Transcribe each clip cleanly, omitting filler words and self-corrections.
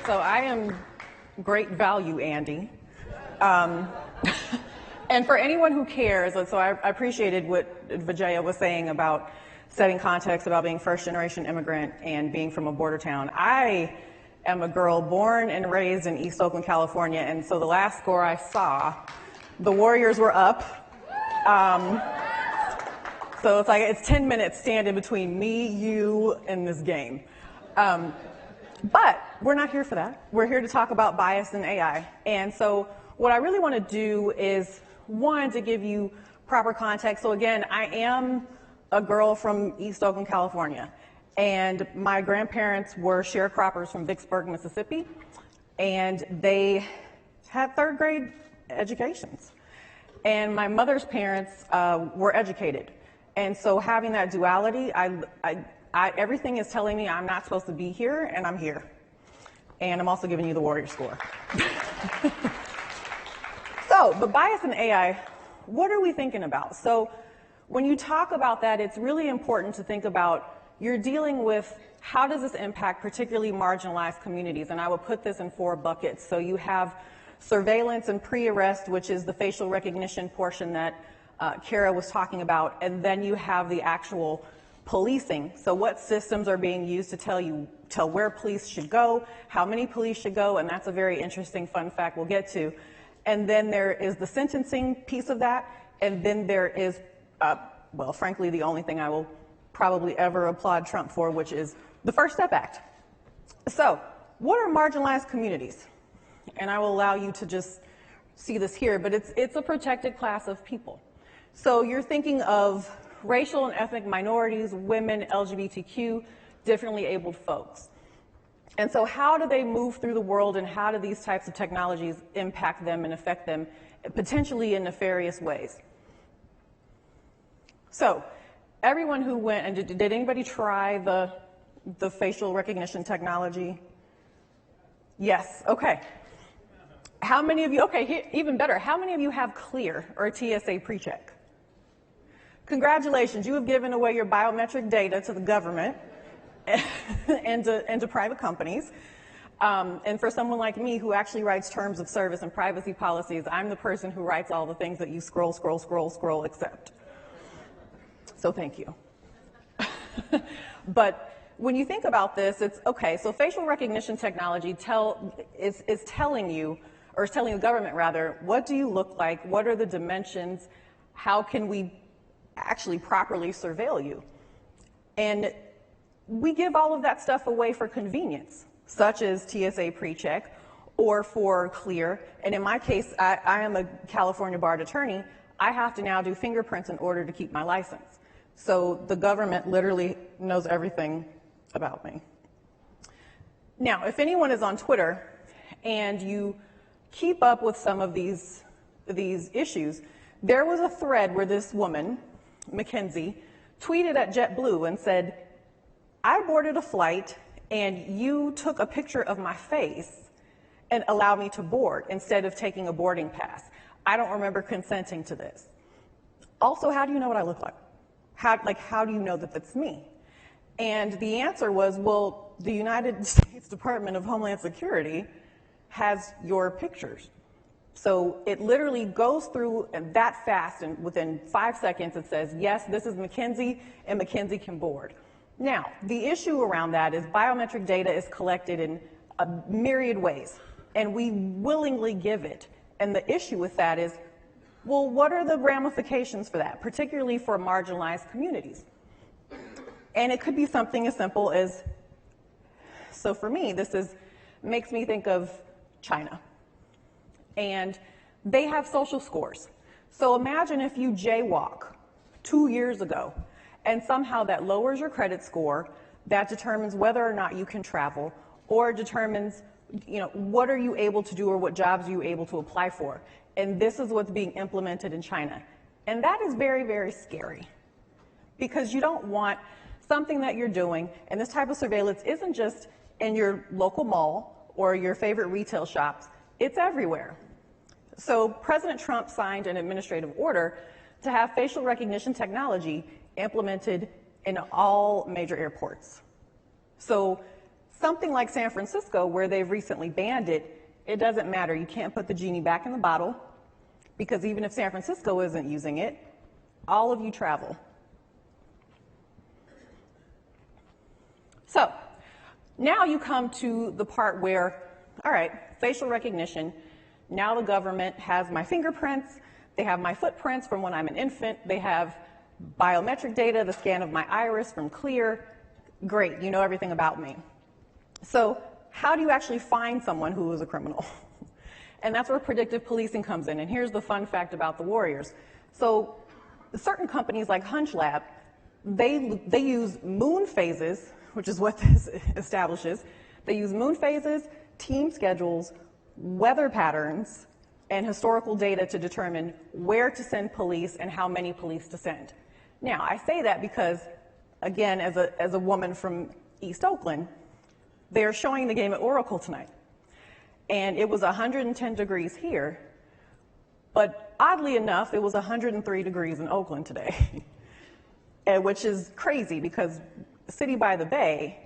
So I am great value, Andy. And for anyone who cares, so I appreciated what Vijaya was saying about setting context, about being first-generation immigrant and being from a border town. I am a girl born and raised in East Oakland, California, and so the last score I saw, the Warriors were up. So it's like it's 10 minutes standing between me, you, and this game. But we're not here for that. We're here to talk about bias in AI. And so what I really want to do is, one, to give you proper context. So again, I am a girl from East Oakland, California. And my grandparents were sharecroppers from Vicksburg, Mississippi. And they had third grade educations. And my mother's parents were educated. And so having that duality, everything is telling me I'm not supposed to be here, and I'm here. And I'm also giving you the Warrior score. So, but bias in AI, what are we thinking about? So when you talk about that, it's really important to think about you're dealing with how does this impact particularly marginalized communities? And I will put this in 4 buckets. So you have surveillance and pre-arrest, which is the facial recognition portion that Kara was talking about. And then you have the actual policing. So what systems are being used to tell where police should go, how many police should go, and that's a very interesting fun fact we'll get to. And then there is the sentencing piece of that, and then there is, well, frankly, the only thing I will probably ever applaud Trump for, which is the First Step Act. So what are marginalized communities? And I will allow you to just see this here, but it's a protected class of people. So you're thinking of racial and ethnic minorities, women, LGBTQ, differently abled folks. And so how do they move through the world, and how do these types of technologies impact them and affect them potentially in nefarious ways? So everyone who went, and did anybody try the facial recognition technology? Yes, okay. How many of you, okay, even better, how many of you have CLEAR or TSA PreCheck? Congratulations, you have given away your biometric data to the government and to private companies. And for someone like me who actually writes terms of service and privacy policies, I'm the person who writes all the things that you scroll, accept. So thank you. But when you think about this, it's okay, so facial recognition technology is telling you, or is telling the government rather, what do you look like, what are the dimensions, how can we actually properly surveil you? And we give all of that stuff away for convenience, such as TSA PreCheck or for CLEAR. And in my case, I am a California barred attorney. I have to now do fingerprints in order to keep my license. So the government literally knows everything about me. Now, if anyone is on Twitter and you keep up with some of these issues, there was a thread where this woman, Mackenzie, tweeted at JetBlue and said, I boarded a flight and you took a picture of my face and allowed me to board instead of taking a boarding pass. I don't remember consenting to this. Also, how do you know what I look like? How do you know that that's me? And the answer was, well, the United States Department of Homeland Security has your pictures. So it literally goes through that fast, and within 5 seconds it says, yes, this is Mackenzie, and Mackenzie can board. Now, the issue around that is biometric data is collected in a myriad ways, and we willingly give it. And the issue with that is, well, what are the ramifications for that, particularly for marginalized communities? And it could be something as simple as, so for me, makes me think of China. And they have social scores. So imagine if you jaywalk 2 years ago, and somehow that lowers your credit score, that determines whether or not you can travel, or determines, what are you able to do or what jobs are you able to apply for. And this is what's being implemented in China. And that is very, very scary, because you don't want something that you're doing, and this type of surveillance isn't just in your local mall or your favorite retail shops, it's everywhere. So President Trump signed an administrative order to have facial recognition technology implemented in all major airports. So Something like San Francisco, where they've recently banned it, it doesn't matter. You can't put the genie back in the bottle, because even if San Francisco isn't using it, all of you travel. So now you come to the part where, all right, facial recognition. Now the government has my fingerprints. They have my footprints from when I'm an infant. They have biometric data, the scan of my iris from Clear. Great, you know everything about me. So how do you actually find someone who is a criminal? And that's where predictive policing comes in. And here's the fun fact about the Warriors. So certain companies like HunchLab, they use moon phases, which is what this establishes. They use moon phases, team schedules, weather patterns, and historical data to determine where to send police and how many police to send. Now, I say that because, again, as a woman from East Oakland, they're showing the game at Oracle tonight. And it was 110 degrees here, but oddly enough, it was 103 degrees in Oakland today, which is crazy because city by the bay,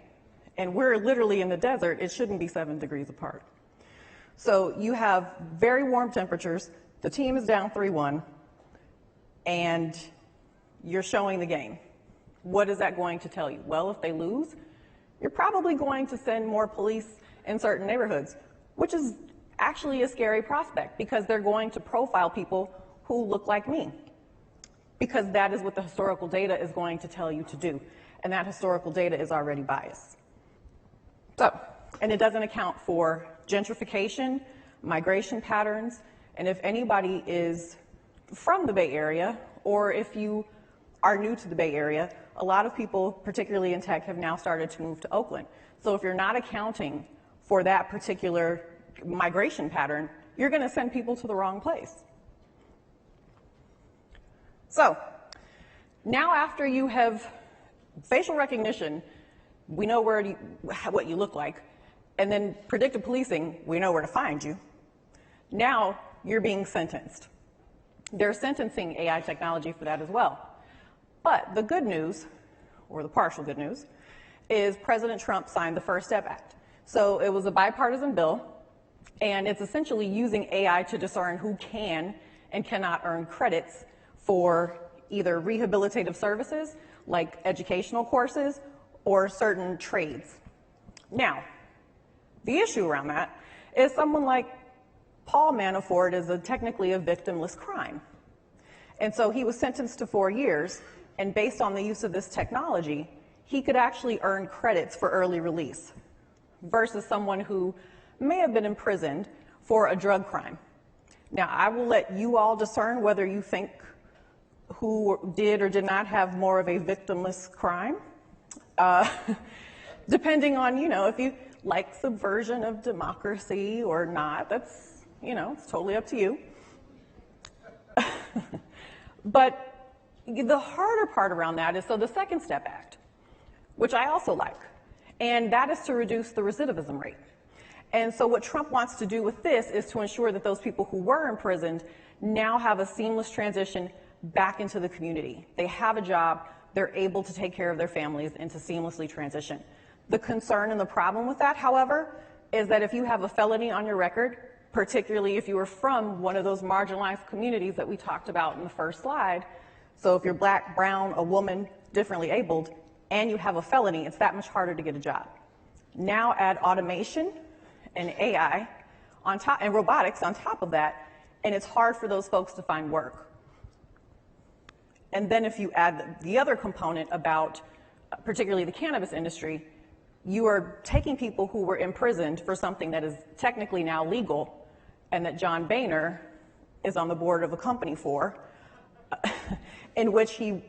and we're literally in the desert, it shouldn't be 7 degrees apart. So you have very warm temperatures, the team is down 3-1, and you're showing the game. What is that going to tell you? Well, if they lose, you're probably going to send more police in certain neighborhoods, which is actually a scary prospect because they're going to profile people who look like me, because that is what the historical data is going to tell you to do, and that historical data is already biased. So, and it doesn't account for gentrification, migration patterns, and if anybody is from the Bay Area, or if you are new to the Bay Area, a lot of people, particularly in tech, have now started to move to Oakland. So if you're not accounting for that particular migration pattern, you're going to send people to the wrong place. So now after you have facial recognition, we know what you look like, and then predictive policing, we know where to find you. Now you're being sentenced. There's sentencing AI technology for that as well. But the good news, or the partial good news, is President Trump signed the First Step Act. So it was a bipartisan bill, and it's essentially using AI to discern who can and cannot earn credits for either rehabilitative services, like educational courses, or certain trades. Now, the issue around that is someone like Paul Manafort is technically a victimless crime. And so he was sentenced to 4 years, and based on the use of this technology, he could actually earn credits for early release versus someone who may have been imprisoned for a drug crime. Now, I will let you all discern whether you think who did or did not have more of a victimless crime, depending on, if you like subversion of democracy or not. That's, it's totally up to you. But the harder part around that is, so the Second Step Act, which I also like, and that is to reduce the recidivism rate. And so what Trump wants to do with this is to ensure that those people who were imprisoned now have a seamless transition back into the community. They have a job, they're able to take care of their families and to seamlessly transition. The concern and the problem with that, however, is that if you have a felony on your record, particularly if you were from one of those marginalized communities that we talked about in the first slide, so if you're black, brown, a woman, differently abled, and you have a felony, it's that much harder to get a job. Now add automation and AI on top, and robotics on top of that, and it's hard for those folks to find work. And then if you add the other component about particularly the cannabis industry, you are taking people who were imprisoned for something that is technically now legal and that John Boehner is on the board of a company for, in which he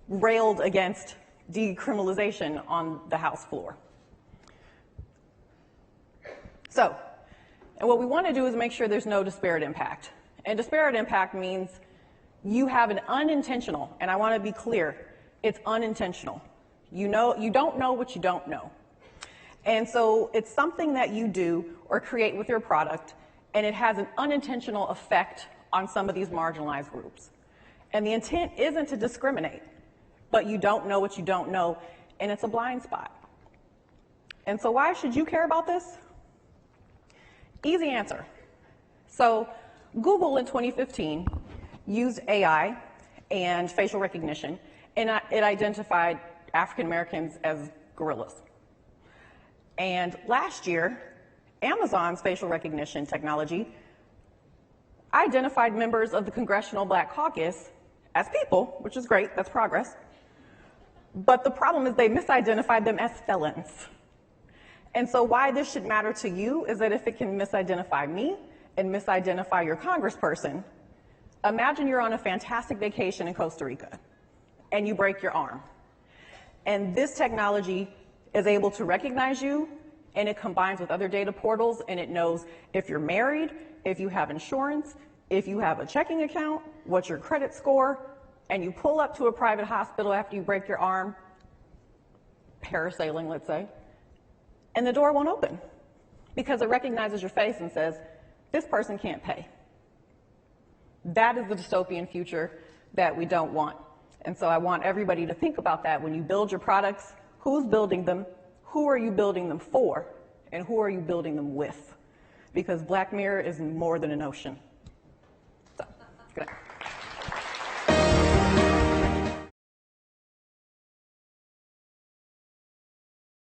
railed against decriminalization on the House floor. So, and what we want to do is make sure there's no disparate impact. And disparate impact means you have an unintentional, and I want to be clear, it's unintentional. You don't know what you don't know. And so it's something that you do or create with your product, and it has an unintentional effect on some of these marginalized groups. And the intent isn't to discriminate, but you don't know what you don't know, and it's a blind spot. And so why should you care about this? Easy answer. So Google in 2015 used AI and facial recognition, and it identified African Americans as gorillas. And last year, Amazon's facial recognition technology identified members of the Congressional Black Caucus as people, which is great, that's progress. But the problem is they misidentified them as felons. And so why this should matter to you is that if it can misidentify me and misidentify your congressperson, imagine you're on a fantastic vacation in Costa Rica and you break your arm. And this technology is able to recognize you, and it combines with other data portals, and it knows if you're married, if you have insurance, if you have a checking account, what's your credit score, and you pull up to a private hospital after you break your arm, parasailing, let's say, and the door won't open because it recognizes your face and says, this person can't pay. That is the dystopian future that we don't want. And so I want everybody to think about that when you build your products. Who's building them? Who are you building them for? And who are you building them with? Because Black Mirror is more than an ocean. So, good night.